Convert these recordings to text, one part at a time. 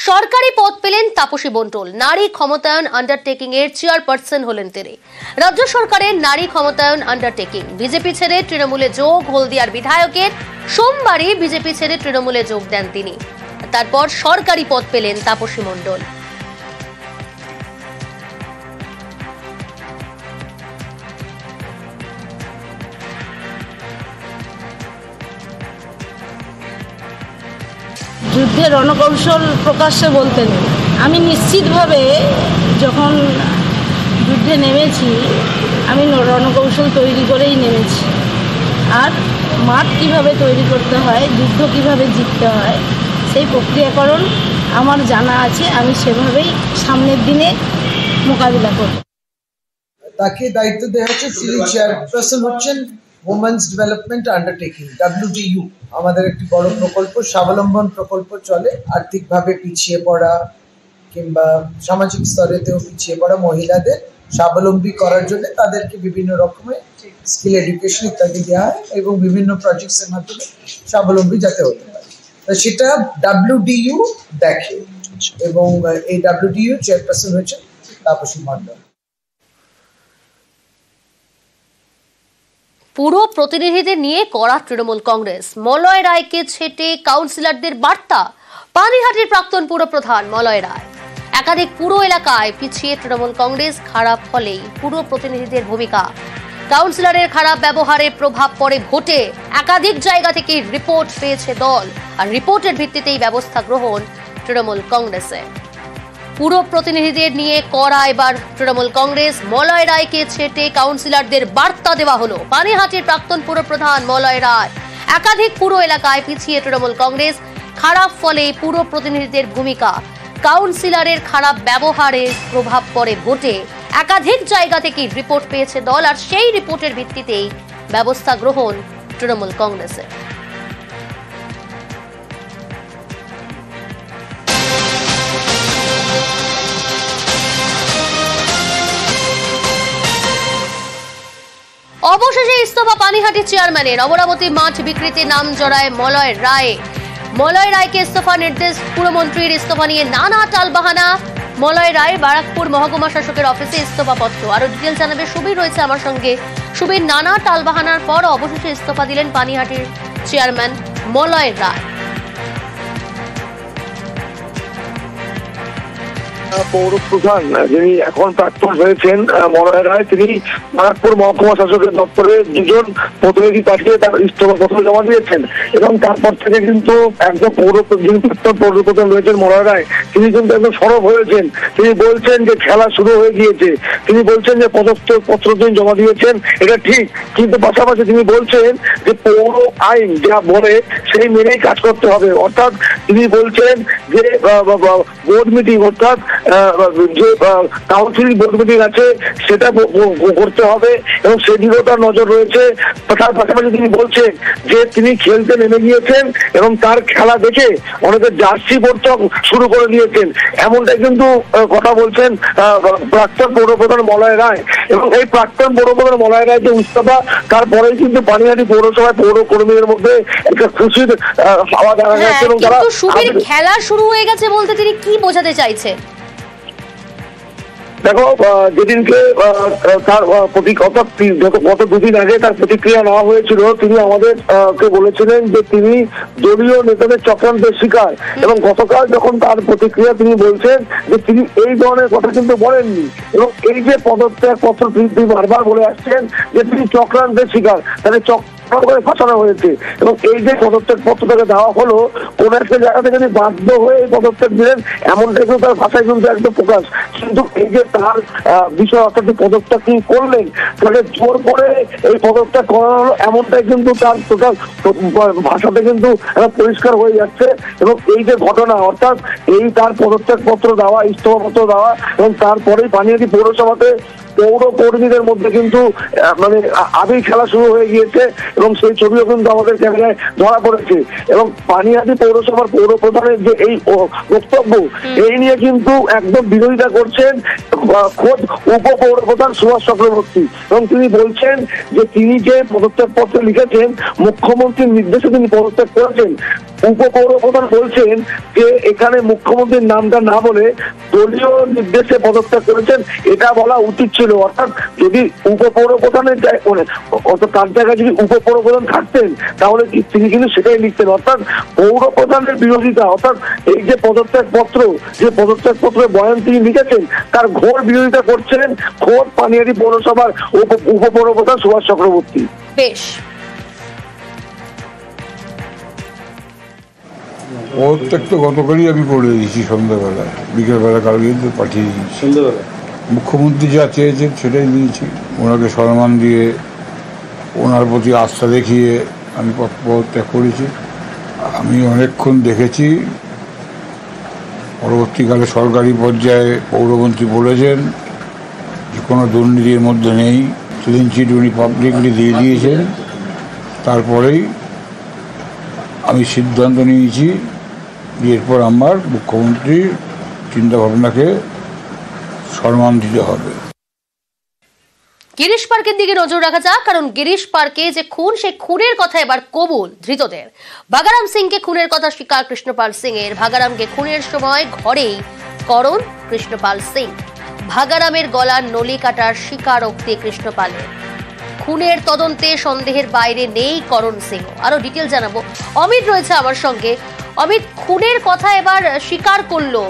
সরকারি পদ পেলেন তাপসী বন্টল। নারী ক্ষমতায়ন আন্ডারটেকিং এর চেয়ারপারসন হলেন তিনি। রাজ্য সরকারের নারী ক্ষমতায়ন আন্ডারটেকিং। বিজেপি ছেড়ে তৃণমূলে যোগ। হলদিয়ার বিধায়কের সোমবারই বিজেপি ছেড়ে তৃণমূলে যোগ দেন তিনি। তারপর সরকারি পদ পেলেন তাপসী মণ্ডল। যুদ্ধের রণকৌশল প্রকাশ্যে বলতেন। আমি নিশ্চিতভাবে যখন যুদ্ধে নেমেছি আমি রণকৌশল তৈরি করেই নেমেছি। আর মাঠ কীভাবে তৈরি করতে হয়, যুদ্ধ কিভাবে জিততে হয় সেই প্রক্রিয়াকরণ আমার জানা আছে। আমি সেভাবেই সামনের দিনে মোকাবিলা করব। তাকে দায়িত্ব দেওয়া হচ্ছে, তিনি চেয়ারপারসন হচ্ছেন ওমেন্স ডেভেলপমেন্ট আন্ডারটেকিং WDU। আমাদের একটি বড় প্রকল্প, স্বাবলম্বন প্রকল্প চলে। আর্থিকভাবে পিছিয়ে পড়া কিংবা সামাজিক স্তরেতেও পিছিয়ে পড়া মহিলাদের স্বাবলম্বী করার জন্য তাদেরকে বিভিন্ন রকমের স্কিল এডুকেশন ইত্যাদি দেওয়া হয় এবং বিভিন্ন প্রজেক্টসের মাধ্যমে স্বাবলম্বী যাতে হতে পারে, সেটা WDU দেখে। এবং এই WDU চেয়ারপারসন হয়েছে তাপসী মণ্ডল। পুরো প্রতিনিধিদের নিয়ে কড়া তৃণমূল কংগ্রেস। মলয় রায়কে ছেটে কাউন্সিলরদের বার্তা। পানিহাটির প্রাক্তন পুরপ্রধান মলয় রায়। একাধিক পুরো এলাকায় পিছিয়ে তৃণমূল কংগ্রেস, খারাপ ফলেই পুরো প্রতিনিধিদের ভূমিকা। কাউন্সিলরের খারাপ ব্যবহারের প্রভাব পড়ে ভোটে। একাধিক জায়গা থেকে রিপোর্ট পেয়েছে দল, আর রিপোর্টের ভিত্তিতেই ব্যবস্থা গ্রহণ তৃণমূল কংগ্রেসে। পুরো প্রতিনিধিদের নিয়ে কড়া এবার তৃণমূল কংগ্রেস। মলয় রায়কে ছেটে কাউন্সিলরদের বার্তা দেওয়া হলো। পানিহাটির প্রাক্তন পুরপ্রধান মলয় রায়। একাধিক পুরো এলাকায় পিছিয়ে তৃণমূল কংগ্রেস, খারাপ ফলে পুরো প্রতিনিধিদের ভূমিকা। কাউন্সিলরের খারাপ ব্যবহারের প্রভাব পড়ে ভোটে। একাধিক জায়গা থেকে রিপোর্ট পেয়েছে দল, আর সেই রিপোর্টের ভিত্তিতেই ব্যবস্থা গ্রহণ তৃণমূল কংগ্রেসে। অবশেষে ইস্তফা পানিহাটি চেয়ারম্যানের। অমরাবতী মাঠ বিক্রিতে নাম জড়ায় মলয় রায়। মলয় রায়কে ইস্তফা নির্দেশ। পুরমন্ত্রীর ইস্তফা নিয়ে নানা টালবাহানা। মলয় রায় বারাকপুর মহকুমা শাসকের অফিসে ইস্তফা পত্র। আরো ডিটেল জানাবে সুবীর, রয়েছে আমার সঙ্গে। সুবীর, নানা টালবাহানার পর অবশেষে ইস্তফা দিলেন পানিহাটির চেয়ারম্যান মলয় রায়। পৌরপ্রধান যিনি এখন প্রাক্তন হয়েছেন মলয় রায়, তিনি বারাকপুর মহকুমা শাসকের দপ্তরে দুজন প্রতিনিধি পাঠিয়ে তার ইস্তফা পত্র জমা দিয়েছেন। এবং তারপর থেকে কিন্তু একদম পৌরপ্রধান রয়েছেন মলয় রায়, তিনি কিন্তু একদম সরব হয়েছেন। তিনি বলছেন যে খেলা শুরু হয়ে গিয়েছে। তিনি বলছেন যে পদত্যাগ পত্র তিনি জমা দিয়েছেন, এটা ঠিক, কিন্তু পাশাপাশি তিনি বলছেন যে পৌর আইন যা বলে সেই মেনেই কাজ করতে হবে। অর্থাৎ তিনি বলছেন যে বোর্ড মিটিং, অর্থাৎ যে কাউন্সিল বোর্ড মিটিং আছে সেটা করতে হবে এবং সেদিকেও তার নজর রয়েছে। তার পাশাপাশি তিনি বলছেন যে তিনি খেলতে নেমে গিয়েছেন এবং তার খেলা দেখে অনেকে জার্সি পড়তে শুরু করে দিয়েছেন, এমনটাই কিন্তু কথা বলছেন প্রাক্তন পৌরপ্রধান মলয় রায়। এবং এই প্রাক্তন পৌরপ্রধান মলয় রায় যে ইস্তফা, তারপরেই কিন্তু পানিহাটি পৌরসভায় পৌর কর্মীদের মধ্যে একটা খুশির হাওয়া দেখা যাচ্ছে। এবং তারা খেলা শুরু হয়ে গেছে বলতে তিনি কি বোঝাতে চাইছে? দেখো, যেদিনকে তার গত দুদিন আগে তার প্রতিক্রিয়া নেওয়া হয়েছিল, তিনি আমাদেরকে বলেছিলেন যে তিনি দলীয় নেতাদের চক্রান্তের শিকার। এবং গতকাল যখন তার প্রতিক্রিয়া, তিনি বলছেন যে তিনি এই ধরনের কথা কিন্তু বলেননি। এবং এই যে পদত্যাগ পত্র তিনি বারবার বলে আসছেন যে তিনি চক্রান্তের শিকার, তাহলে করে ফাঁসানো হয়েছে। এবং এই যে পদত্যাগ পত্র তাকে দেওয়া হলো, কোন একটা জায়গা থেকে তিনি বাধ্য হয়ে এই পদত্যাগ দিলেন, এমনটাই কিন্তু তার ভাষায় কিন্তু একদম প্রকাশ। কিন্তু এই যে তার বিষয়, অর্থাৎ পদত্যাগ তিনি করলেন, তাহলে জোর করে এই পদত্যাগ করা হলো, এমনটাই কিন্তু তার টোটাল ভাষাতে কিন্তু পরিষ্কার হয়ে যাচ্ছে। এবং এই যে ঘটনা, অর্থাৎ এই তার পদত্যাগ পত্র দেওয়া, ইস্তফা পত্র দেওয়া, এবং তারপরেই পানিহাটি পৌরসভাতে পৌর কর্মীদের মধ্যে কিন্তু মানে আবির খেলা শুরু হয়ে গিয়েছে। এবং সেই ছবিও কিন্তু আমাদের ক্যামেরায় ধরা পড়েছে। এবং পানিহাটি পৌরসভার পৌর প্রধানের যে এই বক্তব্য, এই নিয়ে কিন্তু একদম বিরোধিতা করছেন খোদ উপপৌরপ্রধান সুভাষ চক্রবর্তী। এবং তিনি বলছেন যে তিনি যে পদত্যাগ পত্র লিখেছেন, মুখ্যমন্ত্রীর নির্দেশে তিনি পদত্যাগ করেছেন, উপপৌরপ্রধান বলছেন যে এখানে মুখ্যমন্ত্রীর নামটা না বলে দলীয় নির্দেশে পদত্যাগ করেছেন, এটা বলা উচিত ছিল। অর্থাৎ যদি উপপৌরপ্রধানের অর্থাৎ তার জায়গায় যদি উপপৌরপ্রধান থাকতেন তাহলে তিনি কিন্তু সেটাই লিখতেন। অর্থাৎ পৌরপ্রধানের বিরোধিতা, অর্থাৎ এই যে পদত্যাগ পত্রের বয়ান তিনি লিখেছেন তার ঘোর বিরোধিতা করছেন খোদ পানিহাটি পৌরসভার উপপৌরপ্রধান সুভাষ চক্রবর্তী। বেশ, পদত্যাগ তো গতকালই আমি করে দিয়েছি সন্ধ্যাবেলা, বিকেলবেলা কালকে পাঠিয়ে দিয়েছি। সন্ধ্যাবেলা মুখ্যমন্ত্রী যা চেয়েছেন সেটাই দিয়েছি। ওনাকে সম্মান দিয়ে ওনার প্রতি আস্থা দেখিয়ে আমি পদত্যাগ করেছি। আমি অনেকক্ষণ দেখেছি, পরবর্তীকালে সরকারি পর্যায়ে পৌরমন্ত্রী বলেছেন যে কোনো দুর্নীতির মধ্যে নেই, ক্লিন চিট উনি পাবলিকলি দিয়ে দিয়েছেন। তারপরেই আমি সিদ্ধান্ত নিয়েছি এরপর আমার মুখ্যমন্ত্রীর চিন্তাভাবনাকে সম্মান দিতে হবে। গিরিশ পার্কের দিকে নজর রাখা যাক, কারণ গিরিশ পার্কে যে খুন, সেই খুনের কথা এবার কবুল ধৃতদের। ভাগারাম সিংকে খুনের কথা স্বীকার কৃষ্ণপাল সিং এর। ভাগারামকে খুনের সময় ঘরেই করণ কৃষ্ণপাল সিং। ভাগারামের গলার নলি কাটার স্বীকারোক্তি কৃষ্ণপালের। খুনের তদন্তে সন্দেহের বাইরে নেই করণ সিং। আরো ডিটেল জানাবো, অমিত রয়েছে আমার সঙ্গে। অমিত, খুনের কথা এবার স্বীকার করলো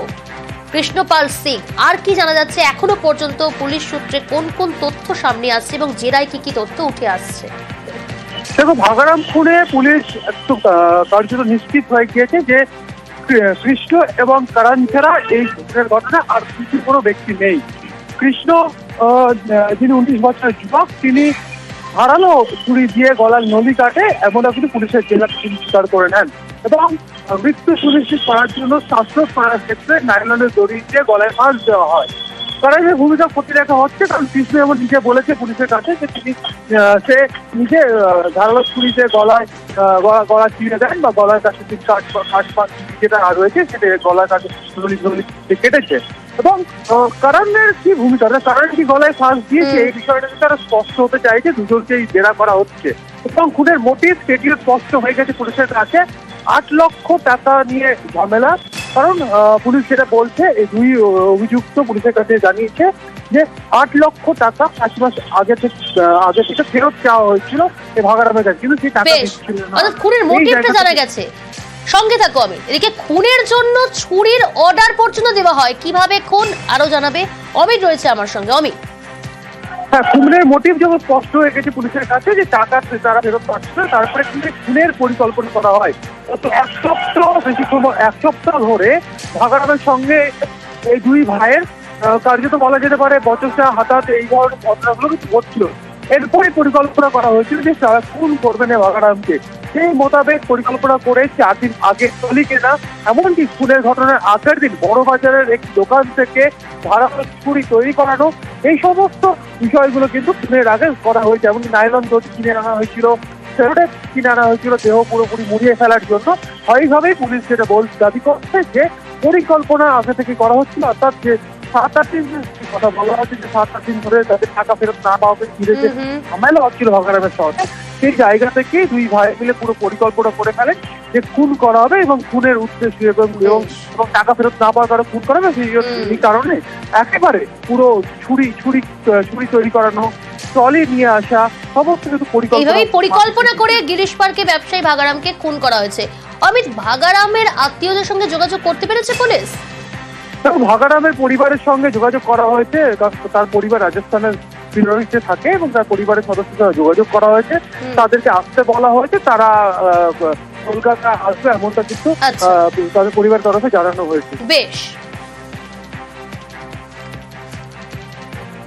কৃষ্ণপাল সিং, আর কি জানা যাচ্ছে এখনো পর্যন্ত? পুলিশ সূত্রে কোন কোন তথ্য সামনে আসছে এবং জেরায় কি কি তথ্য উঠে আসছে? দেখো, ভাগারাম খুনে পুলিশ একটু কার্যত নিশ্চিত হয়ে গিয়েছে যে কৃষ্ণ এবং করণ ছাড়া এই ঘটনা আর কিছু কোনো ব্যক্তি নেই। কৃষ্ণ, যিনি 19 বছরের যুবক, তিনি ধারালো ছুরি দিয়ে গলার নলি কাটে, এমনও কিন্তু পুলিশের জেলা স্বীকার করে নেন। এবং মৃত্যু সুনিশ্চিত করার জন্য শ্বাসরোধ করার ক্ষেত্রে নাইলনের দড়ি দিয়ে গলায় ফাঁস দেওয়া হয়। করণের ভূমিকা প্রতি রাখা হচ্ছে, কারণ কৃষ্ণ এমন নিজে বলেছে পুলিশের কাছে যে সে নিজে ধারালো ছুরি দিয়ে গলা চিরে দেন বা গলার কাছে যেটা রয়েছে সেটা গলার কাছে কেটেছে। এবং করণের কি ভূমিকা, করণ কি গলায় ফাঁস দিয়েছে এই বিষয়টা তারা স্পষ্ট হতে চাইছে, দুজনকেই জেরা করা হচ্ছে। এবং খুনের মোটিভ সেটিও স্পষ্ট হয়ে গেছে পুলিশের কাছে। 8 লক্ষ টাকা নিয়ে ঝামেলা, কারণ পুলিশ যেটা বলছে এই দুই অভিযুক্ত পুলিশের কাছে জানিয়েছে যে 8 লক্ষ টাকা 5 মাস আগে থেকে ফেরত চাওয়া হয়েছিল এই ভাগারামের কাছে, কিন্তু সেই টাকা দিচ্ছিল না। অর্থাৎ খুনের মোটিভটা জানা গেছে। সঙ্গে থাকো আমি। এদিকে খুনের জন্য ছুরির অর্ডার পর্যন্ত দেওয়া হয়, কিভাবে খুন আরো জানাবে অমিত রয়েছে আমার সঙ্গে। অমিত, হ্যাঁ, খুনের মোটিভ যখন স্পষ্ট হয়ে গেছে পুলিশের কাছে যে টাকা তারা ফেরত পাচ্ছে, তারপরে কিন্তু খুনের পরিকল্পনা করা হয়। গত 1 সপ্তাহ ধরে ভাগারামের সঙ্গে এই দুই ভাইয়ের কার্যত বলা যেতে পারে বচসা হাতাত এই ধরনের ঘটনাগুলো কিন্তু ঘটছিল। এরপরে পরিকল্পনা করা হয়েছিল যে তারা খুন করবেন ভাগারামকে। সেই মোতাবেক পরিকল্পনা করে 4 দিন আগে টলি কেনা, এমনকি খুনের ঘটনার আগের দিন বড় বাজারের একটি দোকান থেকে ধারালো ছুরি তৈরি করানো, এই সমস্ত বিষয়গুলো কিন্তু খুনের আগে করা হয়েছে। এমনকি নাইলন দড়ি কিনে আনা হয়েছিল, সেরোটেপ কিনে আনা হয়েছিল দেহ পুরোপুরি মুড়িয়ে ফেলার জন্য। এইভাবেই পুলিশ যেটা দাবি করছে যে পরিকল্পনা আগে থেকে করা হচ্ছিল। অর্থাৎ যে 7-8 দিন কথা বলা হচ্ছে যে 7-8 দিন ধরে তাদের টাকা ফেরত না পাওয়াকে ঘিরে যে ঝামেলা হচ্ছিল ভাগারামের শহরে, সেই জায়গা থেকে দুই ভাই মিলে পুরো পরিকল্পনা করে ফেলেন যে খুন করা হবে এবং খুনের উদ্দেশ্য এবং টাকা ফেরত না পাওয়ার কারণে খুন করা হবে। সেই কারণে একেবারে পুরো ছুরি তৈরি করানো, ট্রলি নিয়ে আসা, সমস্ত কিছু পরিকল্পনা করে গিরিশ পার্কে ব্যবসায়ী ভাগারামকে খুন করা হয়েছে। অমিত, ভাগারামের আত্মীয়দের সঙ্গে যোগাযোগ করতে পেরেছে পুলিশ? ভাগারামের পরিবারের সঙ্গে যোগাযোগ করা হয়েছে। তার পরিবার রাজস্থানের ফিলোরিতে থাকে এবং তার পরিবারের সদস্যরা যোগাযোগ করা হয়েছে, তাদেরকে আসতে বলা হয়েছে। তারা কলকাতা আসবে এমনটা কিন্তু তাদের পরিবারের তরফে জানানো হয়েছে। বেশ।